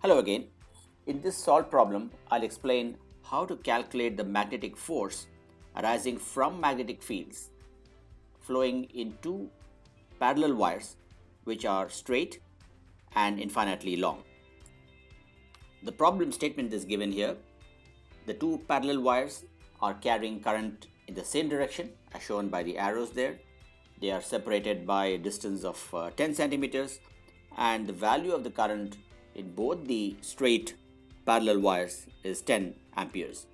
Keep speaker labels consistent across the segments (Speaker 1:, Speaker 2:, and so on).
Speaker 1: Hello again. In this solved problem, I'll explain how to calculate the magnetic force arising from magnetic fields flowing in two parallel wires which are straight and infinitely long. The problem statement is given here. The two parallel wires are carrying current in the same direction as shown by the arrows there. They are separated by a distance of 10 centimeters, and the value of the current in both the straight parallel wires is 10 amperes.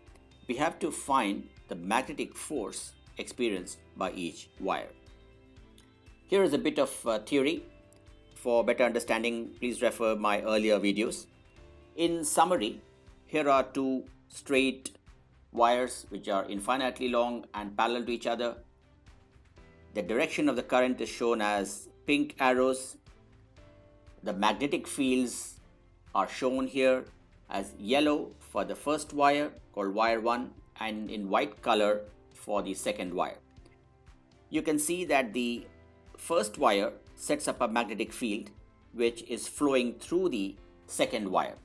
Speaker 1: We have to find the magnetic force experienced by each wire. Here is a bit of theory. For better understanding, please refer my earlier videos. In summary, here are two straight wires which are infinitely long and parallel to each other. The direction of the current is shown as pink arrows. The magnetic fields are shown here as yellow for the first wire called wire 1 and in white color for the second wire. You can see that the first wire sets up a magnetic field which is flowing through the second wire,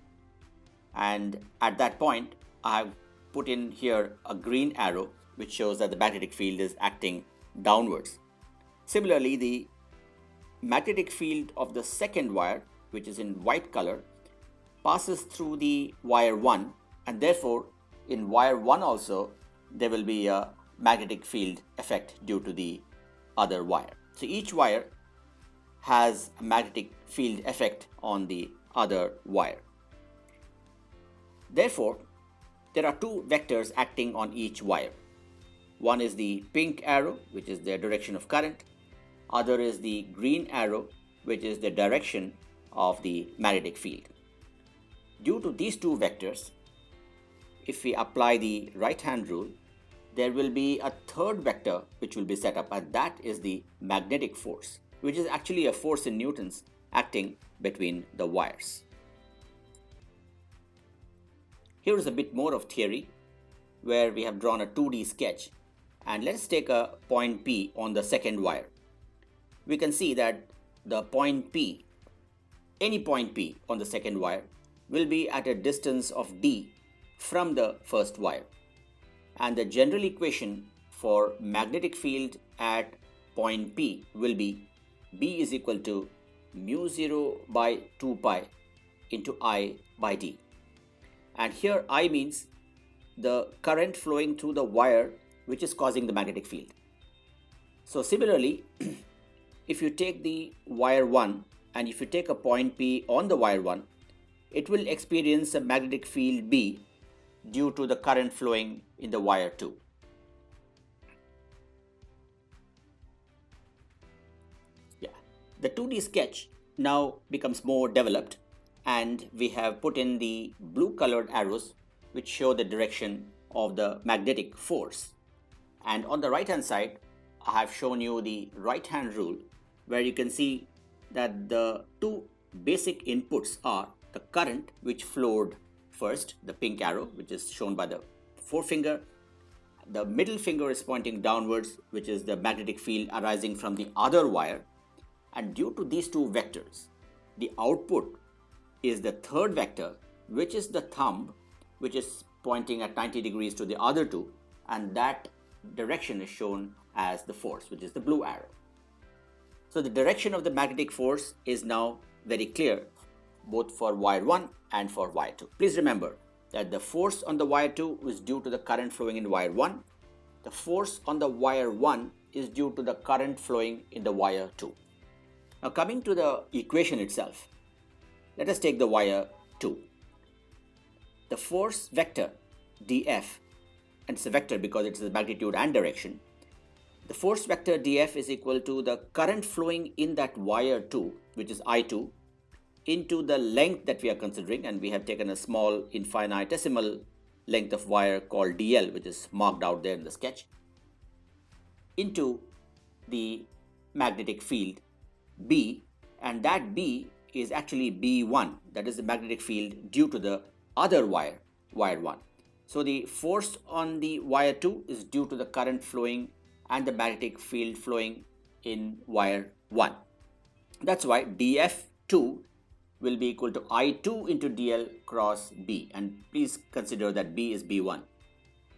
Speaker 1: and at that point I have put in here a green arrow which shows that the magnetic field is acting downwards. Similarly, the magnetic field of the second wire, which is in white color, passes through the wire 1, and therefore in wire 1 also there will be a magnetic field effect due to the other wire. So each wire has a magnetic field effect on the other wire. Therefore, there are two vectors acting on each wire. One is the pink arrow, which is the direction of current. Other is the green arrow, which is the direction of the magnetic field. Due to these two vectors, if we apply the right-hand rule, there will be a third vector which will be set up, and that is the magnetic force, which is actually a force in newtons acting between the wires. Here is a bit more of theory where we have drawn a 2D sketch, and let's take a point P on the second wire. We can see that the point P, any point P on the second wire, will be at a distance of d from the first wire, and the general equation for magnetic field at point P will be B is equal to mu 0 by 2 pi into I by d. And here I means the current flowing through the wire which is causing the magnetic field. So similarly, if you take the wire 1 and if you take a point P on the wire 1, it will experience a magnetic field B due to the current flowing in the wire 2. The 2D sketch now becomes more developed, and we have put in the blue colored arrows which show the direction of the magnetic force. And on the right hand side, I have shown you the right hand rule where you can see that the two basic inputs are the current which flowed first, the pink arrow which is shown by the forefinger. The middle finger is pointing downwards, which is the magnetic field arising from the other wire. And due to these two vectors, the output is the third vector, which is the thumb, which is pointing at 90 degrees to the other two, and that direction is shown as the force, which is the blue arrow. So the direction of the magnetic force is now very clear, both for wire 1 and for wire 2. Please remember that the force on the wire 2 is due to the current flowing in wire 1. The force on the wire 1 is due to the current flowing in the wire 2. Now coming to the equation itself, let us take the wire 2. The force vector dF, and it's a vector because it's the magnitude and direction. The force vector dF is equal to the current flowing in that wire 2, which is I2, into the length that we are considering, and we have taken a small infinitesimal length of wire called dl, which is marked out there in the sketch, into the magnetic field B, and that B is actually B1, that is the magnetic field due to the other wire, wire 1. So the force on the wire 2 is due to the current flowing and the magnetic field flowing in wire 1. That's why dF2 will be equal to I2 into dl cross B, and please consider that B is B1.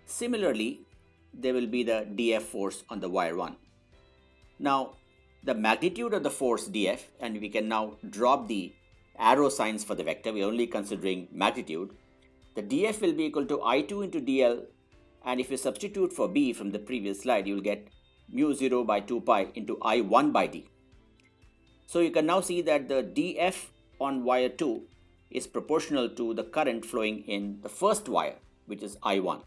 Speaker 1: Similarly, there will be the dF force on the wire 1. Now, the magnitude of the force dF, and we can now drop the arrow signs for the vector, we are only considering magnitude. The dF will be equal to I2 into dl, and if you substitute for B from the previous slide, you will get mu 0 by 2 pi into I1 by d. So you can now see that the dF on wire 2 is proportional to the current flowing in the first wire, which is I1.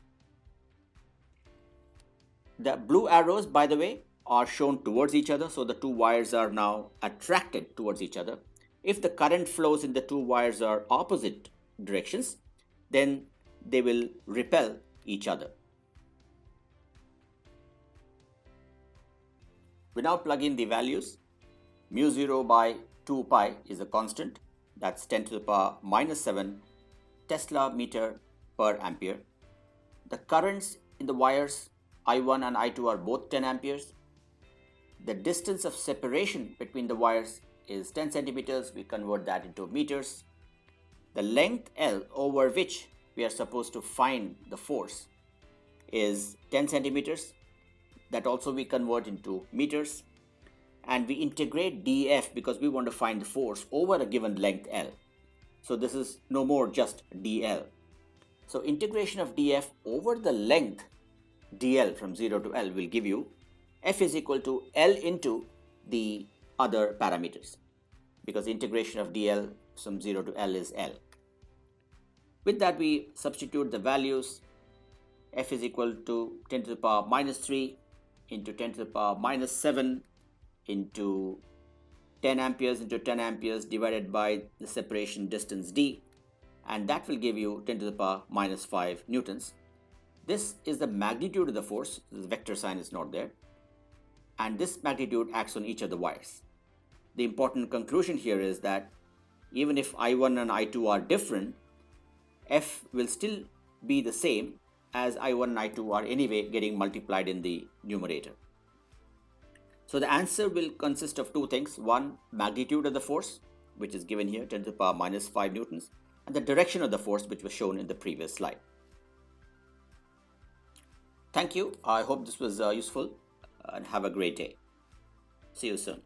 Speaker 1: The blue arrows, by the way, are shown towards each other, so the two wires are now attracted towards each other. If the current flows in the two wires are opposite directions, then they will repel each other. We now plug in the values. Mu 0 by 2 pi is a constant, that's 10 to the power minus 7 Tesla meter per ampere. The currents in the wires I1 and I2 are both 10 amperes. The distance of separation between the wires is 10 centimeters. We convert that into meters. The length L over which we are supposed to find the force is 10 centimeters. That also we convert into meters. And we integrate dF because we want to find the force over a given length L. So this is no more just dL. So integration of dF over the length dl from 0 to L will give you F is equal to L into the other parameters, because integration of dl from 0 to L is L. With that, we substitute the values. F is equal to 10 to the power minus 3 into 10 to the power minus 7 into 10 amperes into 10 amperes divided by the separation distance d, and that will give you 10 to the power minus 5 newtons. This is the magnitude of the force. The vector sign is not there, and this magnitude acts on each of the wires. The important conclusion here is that even if I1 and I2 are different, F will still be the same, as I1 and I2 are anyway getting multiplied in the numerator. So the answer will consist of two things. One, magnitude of the force, which is given here, 10 to the power minus 5 newtons, and the direction of the force, which was shown in the previous slide. Thank you. I hope this was useful, and have a great day. See you soon.